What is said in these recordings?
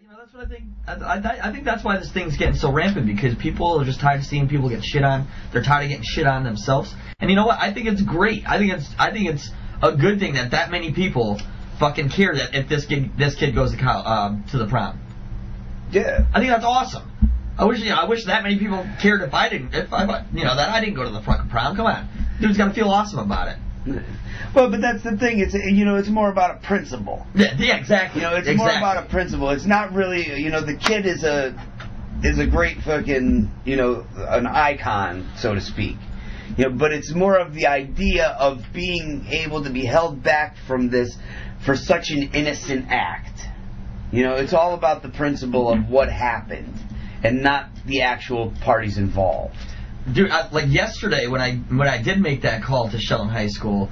You know, that's what I think. I think that's why this thing's getting so rampant, because people are just tired of seeing people get shit on. They're tired of getting shit on themselves. And you know what? I think it's great. I think it's a good thing that many people fucking care that if this kid goes to the prom. Yeah. I think that's awesome. I wish that many people cared that I didn't go to the fucking prom. Come on, dude's gotta feel awesome about it. Well, but that's the thing. It's more about a principle. Yeah, exactly. It's more about a principle. It's not really, the kid is a great fucking, an icon, so to speak. But it's more of the idea of being able to be held back from this for such an innocent act. It's all about the principle of what happened and not the actual parties involved. Dude, like yesterday when I did make that call to Shelton High School,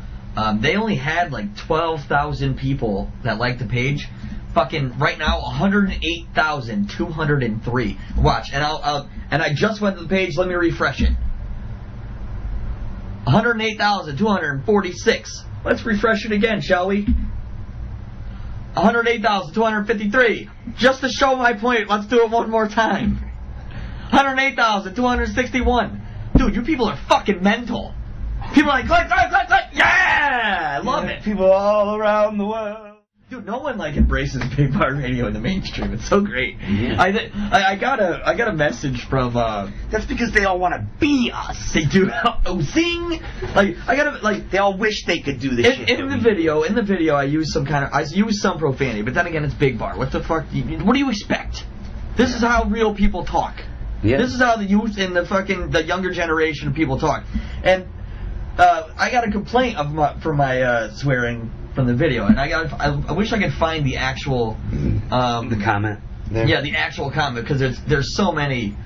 they only had like 12,000 people that liked the page. Fucking right now, 108,203. Watch, and I just went to the page. Let me refresh it. 108,246. Let's refresh it again, shall we? 108,253. Just to show my point, let's do it one more time. 108,261. Dude, you people are fucking mental. People are like, click, click, click, click. Yeah! I love it. People all around the world. Dude, no one embraces BigBar radio in the mainstream. It's so great. Yeah. I got a message from that's because they all want to be us. They do. Oh, zing! They all wish they could do this shit. In the video I use some profanity, but then again it's BigBar. What the fuck what do you expect? This is how real people talk. Yeah. This is how the youth and the younger generation of people talk. And I got a complaint for my swearing from the video, and I wish I could find the actual the comment there. Yeah, the actual comment, because there's so many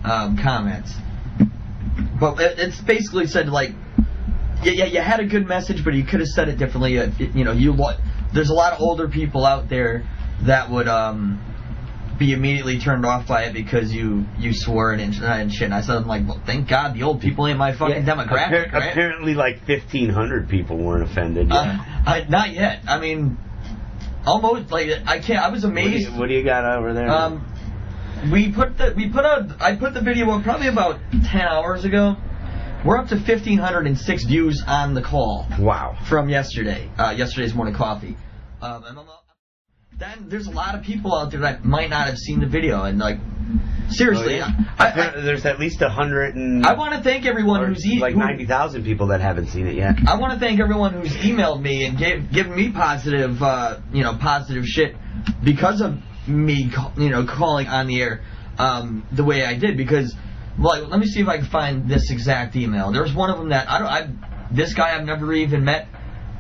comments. But it's basically said like, yeah, you had a good message, but you could have said it differently. There's a lot of older people out there that would be immediately turned off by it because you swore and shit. And I said, well, thank God the old people ain't my fucking demographic. Right? Apparently, like 1,500 people weren't offended. Yeah. Not yet. I mean, almost. Like I can't. I was amazed. What do you got over there? I put the video up probably about 10 hours ago. We're up to 1,506 views on the call. Wow. From yesterday. Yesterday's morning coffee. Then there's a lot of people out there that might not have seen the video, and seriously, there's at least 100 and I want to thank everyone who's 90,000 people that haven't seen it yet. I want to thank everyone who's emailed me and given me positive shit because of me, calling on the air the way I did. Because, let me see if I can find this exact email. There was one of them that this guy I've never even met.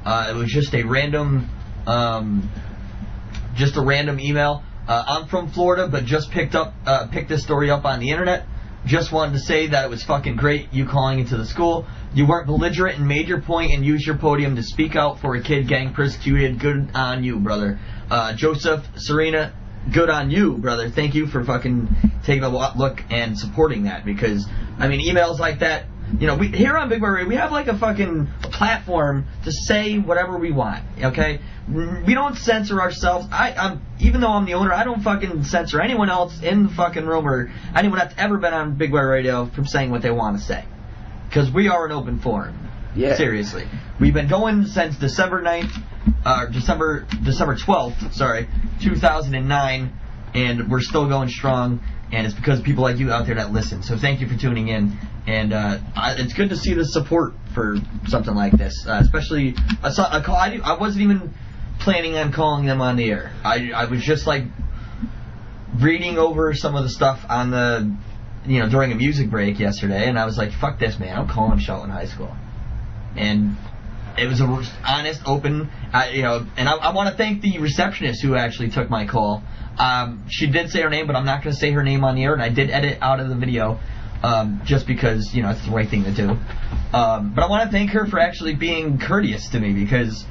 It was just a random. Just a random email. I'm from Florida, but just picked this story up on the internet. Just wanted to say that it was fucking great you calling into the school. You weren't belligerent and made your point and used your podium to speak out for a kid getting persecuted. Good on you, brother. Joseph, Serena, good on you, brother. Thank you for fucking taking a look and supporting that, because, emails like that, we here on BigBar Radio, we have like a fucking platform to say whatever we want, okay? We don't censor ourselves. Even though I'm the owner, I don't fucking censor anyone else in the fucking room or anyone that's ever been on BigBar Radio from saying what they want to say. Because we are an open forum. Yeah. Seriously. We've been going since December 12th, 2009, and we're still going strong, and it's because of people like you out there that listen. So thank you for tuning in, and it's good to see the support for something like this, especially I saw a call. I wasn't even planning on calling them on the air. I was just reading over some of the stuff on the during a music break yesterday, and I was like, fuck this, man, I'm calling Shelton High School. And it was a honest, open, and I want to thank the receptionist who actually took my call. She did say her name, but I'm not going to say her name on the air, and I did edit out of the video, just because, it's the right thing to do. But I want to thank her for actually being courteous to me, because,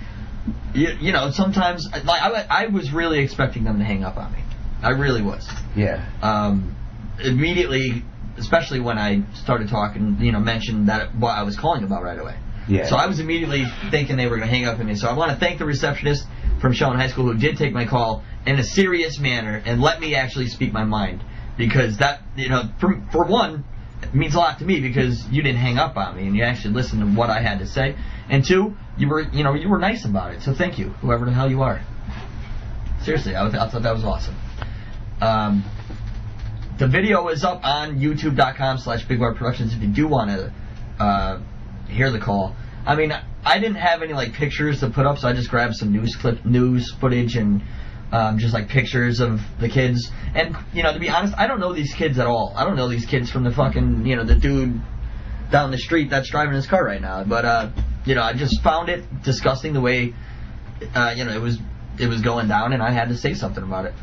sometimes, I was really expecting them to hang up on me. I really was. Yeah. Immediately, especially when I started talking, mentioned that what I was calling about right away. Yeah. So I was immediately thinking they were going to hang up on me. So I want to thank the receptionist from Shelton High School who did take my call in a serious manner and let me actually speak my mind, because that, you know, for one, it means a lot to me because you didn't hang up on me and you actually listened to what I had to say, and two, you were nice about it. So thank you, whoever the hell you are. Seriously, I thought that was awesome. The video is up on youtube.com/BigBar Productions if you do want to hear the call. I mean, I didn't have any like pictures to put up, so I just grabbed some news footage and just like pictures of the kids. And you know, to be honest, I don't know these kids at all. I don't know these kids from the fucking, you know, the dude down the street that's driving his car right now. But you know, I just found it disgusting the way you know, it was going down, and I had to say something about it.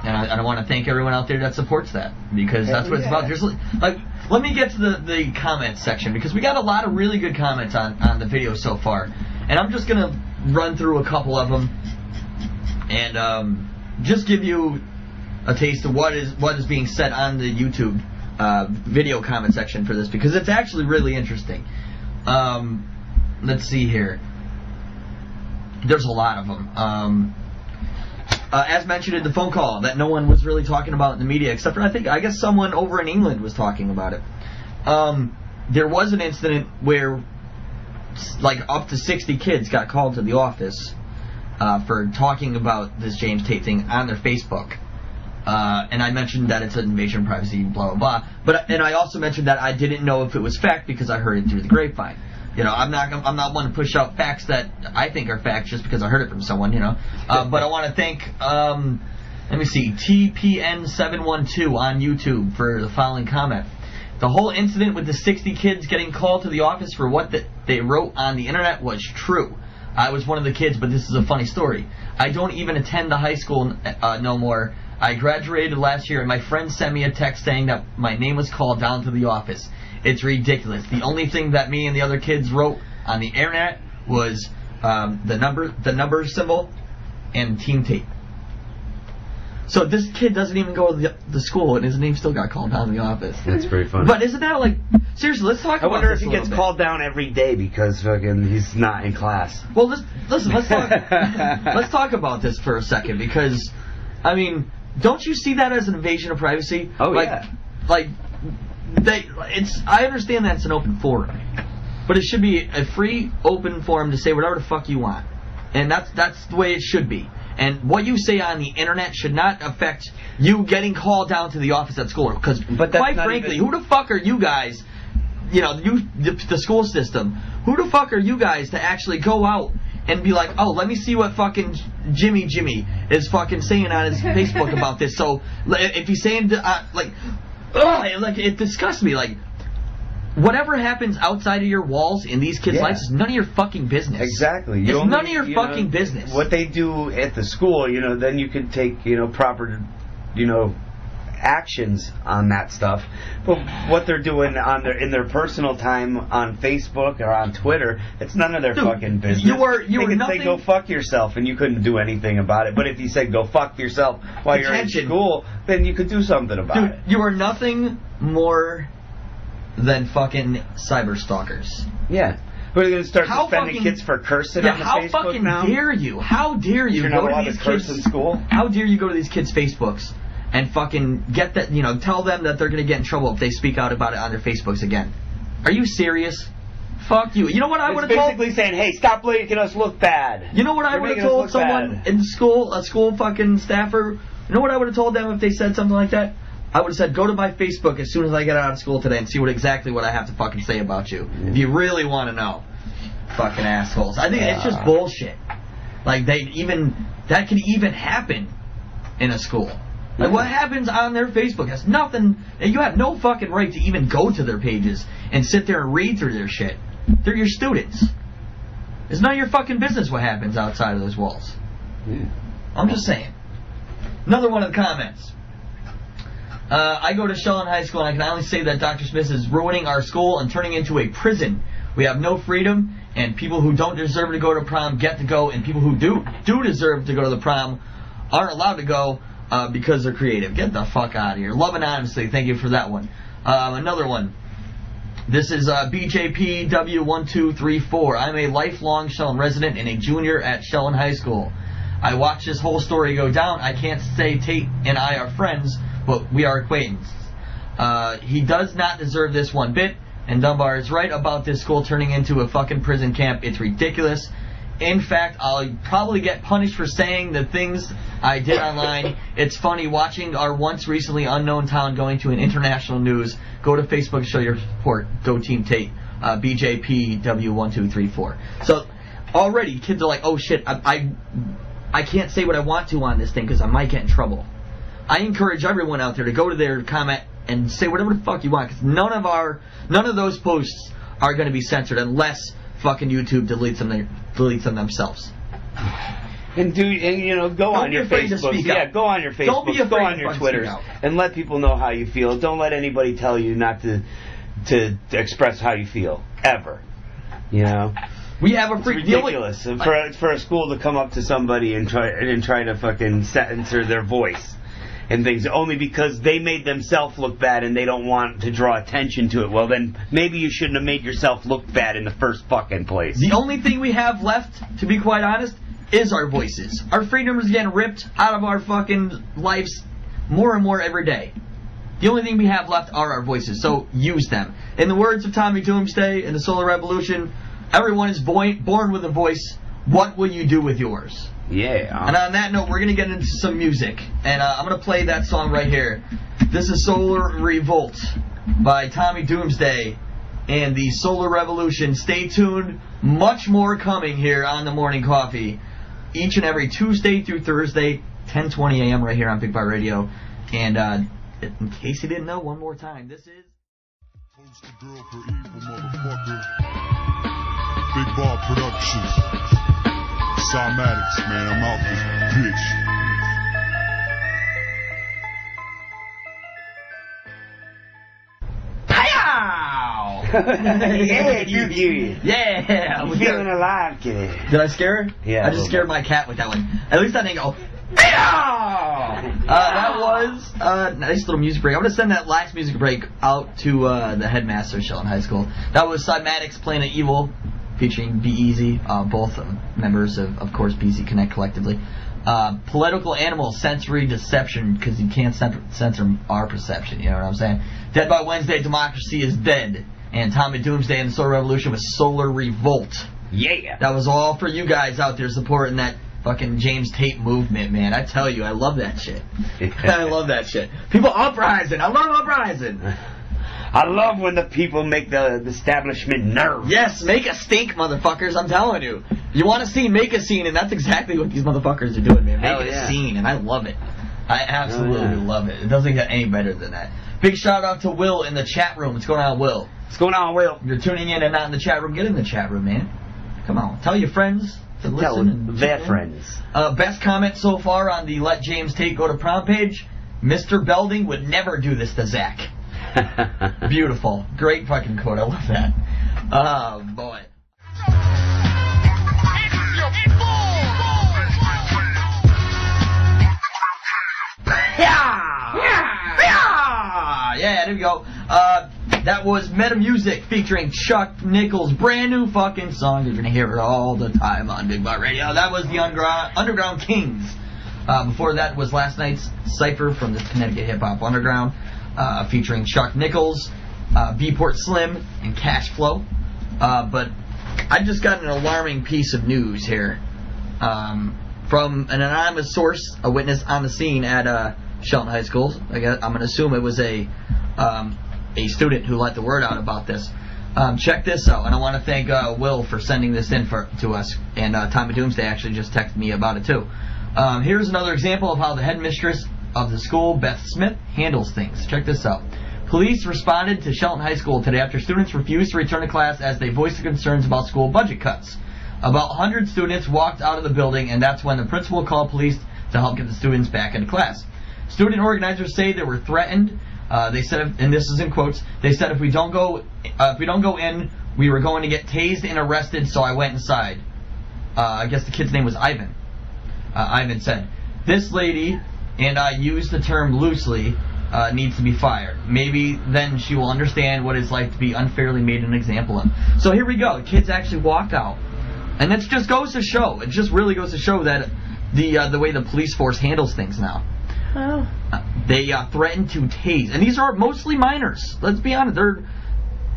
And I want to thank everyone out there that supports that, because that's what it's about. There's like, let me get to the comments section, because we got a lot of really good comments on the video so far, and I'm just gonna run through a couple of them and just give you a taste of what is being said on the YouTube video comment section for this, because it's actually really interesting. Let's see here. There's a lot of them. As mentioned in the phone call, that no one was really talking about in the media, except for I guess someone over in England was talking about it. There was an incident where like up to 60 kids got called to the office for talking about this James Tate thing on their Facebook. And I mentioned that it's an invasion of privacy, blah blah blah. And I also mentioned that I didn't know if it was fact because I heard it through the grapevine. You know, I'm not one to push out facts that I think are facts just because I heard it from someone, you know. But I want to thank, let me see, TPN712 on YouTube for the following comment. The whole incident with the 60 kids getting called to the office for what they wrote on the internet was true. I was one of the kids, but this is a funny story. I don't even attend the high school no more. I graduated last year, and my friend sent me a text saying that my name was called down to the office. It's ridiculous. The only thing that me and the other kids wrote on the internet was the number symbol and Team Tate. So this kid doesn't even go to the school, and his name still got called down to the office. That's pretty funny. But isn't that like, seriously? Let's talk about this. I wonder if he gets called down every day because fucking he's not in class. Well, listen. Let's talk. Let's talk about this for a second, because I mean, don't you see that as an invasion of privacy? Oh yeah. Like. I understand that it's an open forum, but it should be a free, open forum to say whatever the fuck you want, and that's the way it should be. And what you say on the internet should not affect you getting called down to the office at school. Because, quite frankly, who the fuck are you guys? You know, the school system. Who the fuck are you guys to actually go out and be like, oh, let me see what fucking Jimmy is fucking saying on his Facebook about this. So if he's saying like it disgusts me. Like, whatever happens outside of your walls in these kids' lives is none of your fucking business. Exactly. It's none of your fucking business. What they do at the school, you know, then you can take, you know, proper, you know, actions on that stuff. But what they're doing in their personal time on Facebook or on Twitter, it's none of their fucking business. You could say go fuck yourself, and you couldn't do anything about it. But if you said go fuck yourself while you're in school, then you could do something about it. You are nothing more than fucking cyber stalkers. Yeah. Who are they going to start suspending kids for cursing on the Facebook now? How dare you? How dare you go to these kids in school? How dare you go to these kids' Facebooks and fucking get that, you know, tell them that they're going to get in trouble if they speak out about it on their Facebooks again? Are you serious? Fuck you. You know what I would have told? It's basically saying, hey, stop making us look bad. You know what I would have told someone in school, a school fucking staffer? You know what I would have told them if they said something like that? I would have said, go to my Facebook as soon as I get out of school today and see exactly what I have to fucking say about you. If you really want to know. Fucking assholes. I think it's just bullshit. Like, that could even happen in a school. Like, what happens on their Facebook has nothing. You have no fucking right to even go to their pages and sit there and read through their shit. They're your students. It's none of your fucking business what happens outside of those walls. I'm just saying. Another one of the comments. I go to Shelton High School, and I can only say that Dr. Smith is ruining our school and turning it into a prison. We have no freedom, and people who don't deserve to go to prom get to go, and people who do deserve to go to the prom aren't allowed to go because they're creative. Get the fuck out of here. Love and honestly, thank you for that one. Another one. This is BJPW1234. I'm a lifelong Shelton resident and a junior at Shelton High School. I watched this whole story go down. I can't say Tate and I are friends, but we are acquaintances. He does not deserve this one bit, and Dunbar is right about this school turning into a fucking prison camp. It's ridiculous. In fact, I'll probably get punished for saying the things I did online. It's funny watching our once recently unknown town going to an international news. Go to Facebook to show your support. Go Team Tate. BJPW1234. So already kids are like, oh shit, I can't say what I want to on this thing because I might get in trouble. I encourage everyone out there to go to their comment and say whatever the fuck you want, because none of those posts are going to be censored unless fucking YouTube deletes them themselves. And go on your Facebook. Yeah, go on your Facebook. Go on your Twitters, and let people know how you feel. Don't let anybody tell you not to express how you feel ever. You know. We have a it's ridiculous for a school to come up to somebody and try to fucking censor their voice and things only because they made themselves look bad and they don't want to draw attention to it. Well, then maybe you shouldn't have made yourself look bad in the first fucking place. The only thing we have left, to be quite honest, is our voices. Our freedom is getting ripped out of our fucking lives more and more every day. The only thing we have left are our voices, so use them. In the words of Tommy Doomsday in the Solar Revolution, everyone is born with a voice. What will you do with yours? Yeah. And on that note, we're going to get into some music. And I'm going to play that song right here. This is Solar Revolt by Tommy Doomsday and the Solar Revolution. Stay tuned. Much more coming here on the Morning Coffee. Each and every Tuesday through Thursday, 10:20 a.m. right here on BigBar Radio. And in case you didn't know, one more time, this is... Poster girl for evil, motherfucker. BigBar Productions. Cymatics, man, I'm out this bitch. Yeah, dude. Yeah. I'm feeling alive, kid. Did I scare her? Yeah. I just scared my cat with that one. At least I didn't go... that was a nice little music break. I'm going to send that last music break out to the headmaster of Shelton High School. That was Cymatics, Planet Evil, featuring Be Easy, both members of course, Be Easy Connect collectively. Political Animal, Sensory Deception, because you can't censor our perception, you know what I'm saying? Dead by Wednesday, Democracy is Dead. And Tommy Doomsday and the Solar Revolution was Solar Revolt. Yeah. That was all for you guys out there supporting that fucking James Tate movement, man. I tell you, I love that shit. I love that shit. People uprising. I love uprising. I love when the people make the establishment nervous. Yes, make a stink, motherfuckers. I'm telling you. You want a scene, make a scene, and that's exactly what these motherfuckers are doing, man. Make a scene, and I love it. I absolutely love it. It doesn't get any better than that. Big shout out to Will in the chat room. What's going on, Will? What's going on, Will? You're tuning in and not in the chat room. Get in the chat room, man. Come on. Tell your friends to listen. Their friends. Best comment so far on the Let James Tate Go to Prom page. Mr. Belding would never do this to Zach. Beautiful. Great fucking quote. I love that. Oh, boy. Yeah, there we go. That was Meta Music featuring Chuck Nichols' brand new fucking song. You're gonna hear it all the time on BigBar Radio. That was the Underground Kings. Before that was last night's Cypher from the Connecticut Hip Hop Underground, featuring Chuck Nichols, Beatport Slim, and Cash Flow. But I just got an alarming piece of news here from an anonymous source, a witness on the scene at Shelton High School. I'm going to assume it was a student who let the word out about this. Check this out, and I want to thank Will for sending this in to us, and Tommy Doomsday actually just texted me about it too. Here's another example of how the headmistress of the school, Beth Smith, handles things. Check this out. Police responded to Shelton High School today after students refused to return to class as they voiced concerns about school budget cuts. About 100 students walked out of the building, and that's when the principal called police to help get the students back into class. Student organizers say they were threatened. They said, and this is in quotes, they said if we don't go in, we were going to get tased and arrested, so I went inside. I guess the kid's name was Ivan. Ivan said, this lady, and I use the term loosely, needs to be fired. Maybe then she will understand what it's like to be unfairly made an example of. So here we go. The kids actually walked out. And it just goes to show, it just really goes to show that the way the police force handles things now. Oh. They threaten to tase, and these are mostly minors. Let's be honest, they're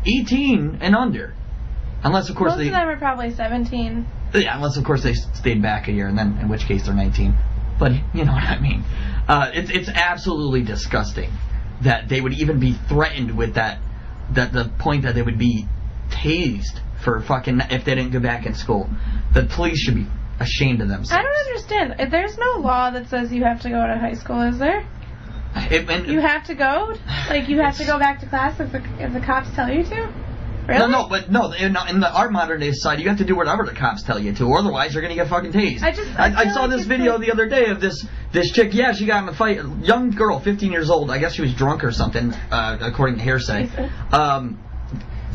18 and under, unless of course most of them are probably 17. Yeah, unless of course they stayed back a year, and then in which case they're 19. But you know what I mean. It's absolutely disgusting that they would even be threatened with that the point that they would be tased for fucking if they didn't go back in school. The police should be ashamed of themselves. I don't understand. There's no law that says you have to go to high school, is there? You have to go? Like, you have to go back to class if the cops tell you to? Really? No, in our modern day society, you have to do whatever the cops tell you to, or otherwise you're going to get fucking tased. I saw this video the other day of this chick, yeah, she got in a fight, a young girl, 15 years old, I guess she was drunk or something, according to hearsay.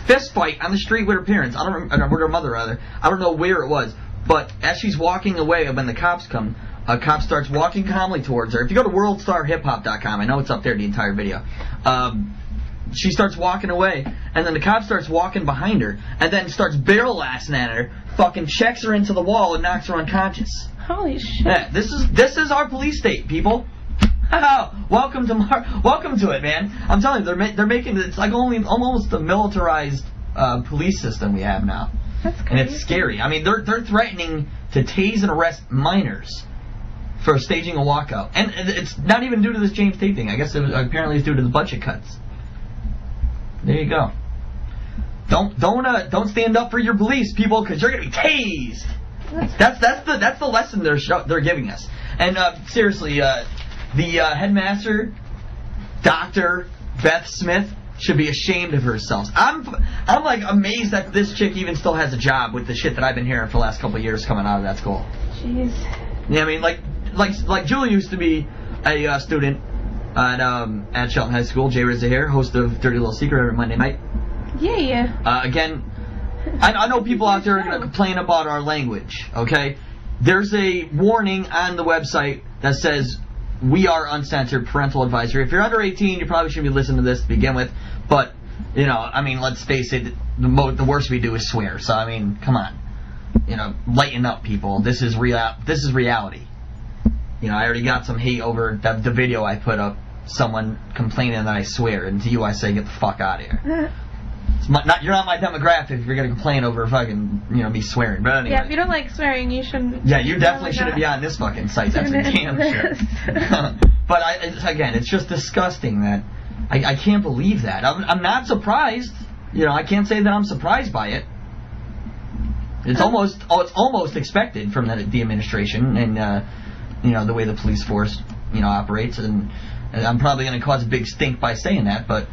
Fist fight on the street with her parents, with her mother rather, I don't know where it was, but as she's walking away, when the cops come, a cop starts walking calmly towards her. If you go to worldstarhiphop.com, I know it's up there, the entire video, she starts walking away, and then the cop starts walking behind her, and then starts barrel-assing at her, fucking checks her into the wall and knocks her unconscious. Holy shit. Yeah, this is our police state, people. Welcome to it, man. I'm telling you, they're making it's like almost a militarized police system we have now. That's crazy. And it's scary. I mean, they're threatening to tase and arrest minors for staging a walkout, and it's not even due to this James Tate thing. I guess apparently it's due to the budget cuts. There you go. Don't stand up for your beliefs, people, because you're gonna be tased. That's the lesson they're giving us. And seriously, the headmaster, Dr. Beth Smith, should be ashamed of herself. I'm like amazed that this chick even still has a job with the shit that I've been hearing for the last couple of years coming out of that school. Jeez. Yeah, I mean, like Julie used to be a student at Shelton High School. JRizza here, host of Dirty Little Secret every Monday night. Yeah. Again, I know people out there are going to complain about our language, okay? There's a warning on the website that says, we are uncensored, parental advisory. If you're under 18, you probably shouldn't be listening to this to begin with. But, you know, I mean, let's face it, the worst we do is swear. So, I mean, come on. You know, lighten up, people. This is reality. You know, I already got some hate over the video I put up. Someone complaining that I swear, and to you I say, get the fuck out of here. You're not my demographic if you're going to complain over fucking, me swearing. But anyway. Yeah, if you don't like swearing, you shouldn't. Yeah, you definitely shouldn't be on this fucking site. That's for damn sure. But again, it's just disgusting that I can't believe that. I'm not surprised. I can't say that I'm surprised by it. It's almost expected from the administration and the way the police force operates, and I'm probably going to cause a big stink by saying that, but.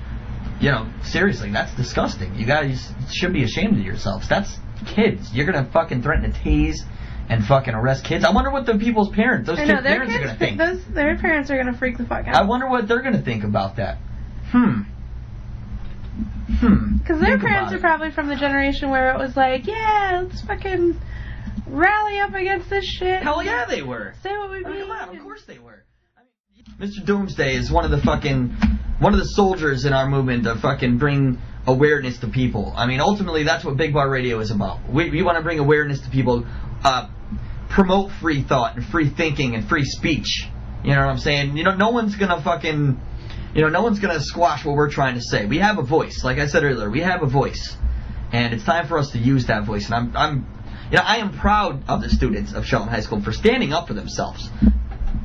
Seriously, that's disgusting. You guys should be ashamed of yourselves. That's kids. You're going to fucking threaten to tase and fucking arrest kids. I wonder what the people's parents, those kids' parents are going to think. Their parents are going to freak the fuck out. I wonder what they're going to think about that. Because their parents are probably from the generation where it was like, yeah, let's fucking rally up against this shit. Hell yeah, they were. Say what we mean. Come on, of course they were. Mr. Doomsday is one of the soldiers in our movement to fucking bring awareness to people. I mean, ultimately, that's what BigBar Radio is about. We want to bring awareness to people, promote free thought and free thinking and free speech. You know what I'm saying? No one's gonna fucking, no one's gonna squash what we're trying to say. We have a voice, like I said earlier. We have a voice, and it's time for us to use that voice. And I am proud of the students of Shelton High School for standing up for themselves.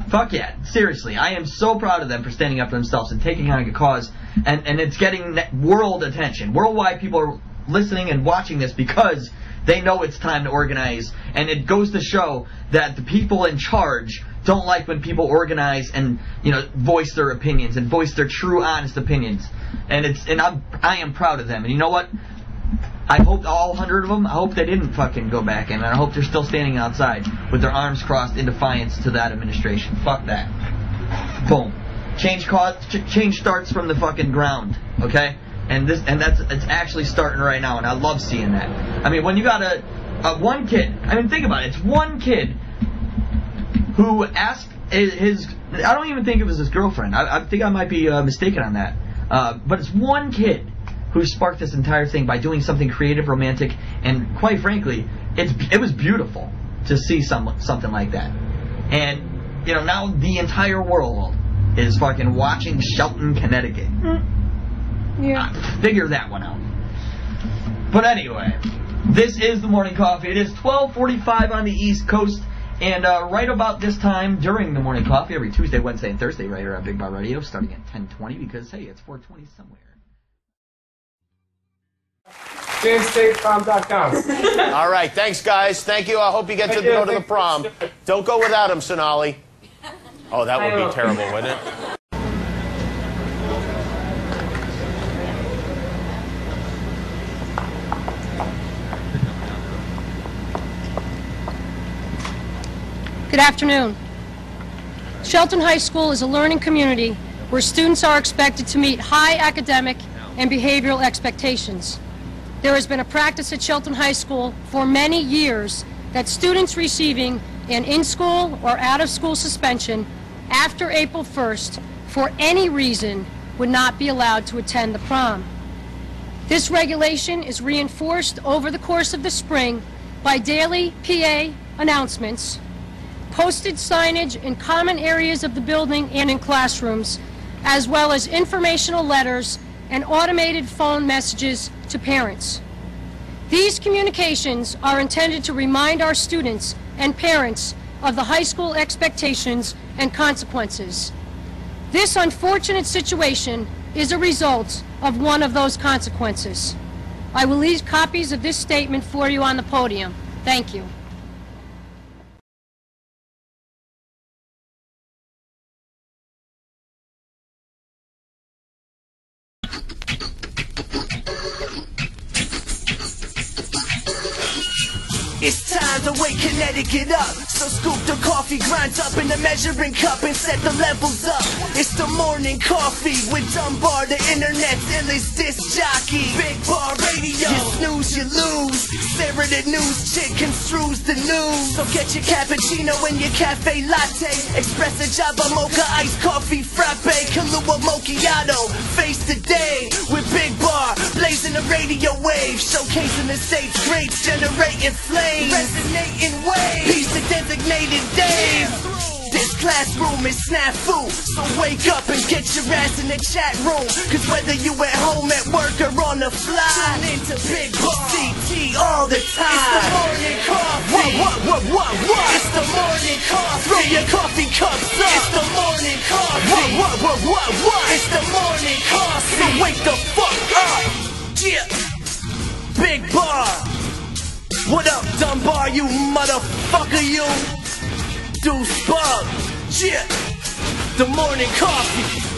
Fuck yeah. Seriously, I am so proud of them for standing up for themselves and taking on a cause, and it's getting world attention. Worldwide people are listening and watching this because they know it's time to organize, and it goes to show that the people in charge don't like when people organize and, voice their opinions and voice their true, honest opinions. And I am proud of them. And you know what? I hope all 100 of them, I hope they didn't fucking go back in, and I hope they're still standing outside with their arms crossed in defiance to that administration. Fuck that. Boom. Change starts from the fucking ground, okay? And it's actually starting right now, and I love seeing that. I mean, when you got one kid, I mean, think about it. It's one kid who asked I don't even think it was his girlfriend. I think I might be mistaken on that. But it's one kid who sparked this entire thing by doing something creative, romantic, and quite frankly, it was beautiful to see something like that. And, you know, now the entire world is fucking watching Shelton, Connecticut. Yeah. Figure that one out. But anyway, this is the morning coffee. It is 12:45 on the East Coast. And right about this time during the morning coffee, every Tuesday, Wednesday, and Thursday, right here on Big Bar Radio, starting at 10:20, because, hey, it's 4:20 somewhere. JamesTateProm.com. All right, thanks, guys. Thank you. I hope you get to go to the prom. Don't go without him, Sonali. Oh, that would be terrible, wouldn't it? Good afternoon. Shelton High School is a learning community where students are expected to meet high academic and behavioral expectations. There has been a practice at Shelton High School for many years that students receiving an in-school or out-of-school suspension after April 1st for any reason would not be allowed to attend the prom. This regulation is reinforced over the course of the spring by daily PA announcements, posted signage in common areas of the building and in classrooms, as well as informational letters and automated phone messages to parents. These communications are intended to remind our students and parents of the high school expectations and consequences. This unfortunate situation is a result of one of those consequences. I will leave copies of this statement for you on the podium. Thank you. It's time to wake Connecticut up. So scoop the coffee, grind up in the measuring cup and set the levels up. It's the morning coffee with Dunbar, the internet's illest disc jockey. Big Bar Radio. You snooze, you lose. Sarah the news chick construes the news. So get your cappuccino and your cafe latte. Espresso, java, mocha, iced coffee, frappe, Kahlua, macchiato. Face the day with Big Bar, blazing the radio wave, showcasing the state's greats, generating flames, resonating waves. Peace to designated days. This classroom is snafu, so wake up and get your ass in the chat room. Cause whether you at home, at work, or on the fly, tune into Big Bar CT all the time. It's the morning coffee. What? It's the morning coffee. Throw your coffee cups up. It's the morning coffee. What? It's the morning coffee. So wake the fuck up. Yeah. Big Bar. What up, Dunbar, you motherfucker, you? Deuce Bug. Yeah. The morning coffee.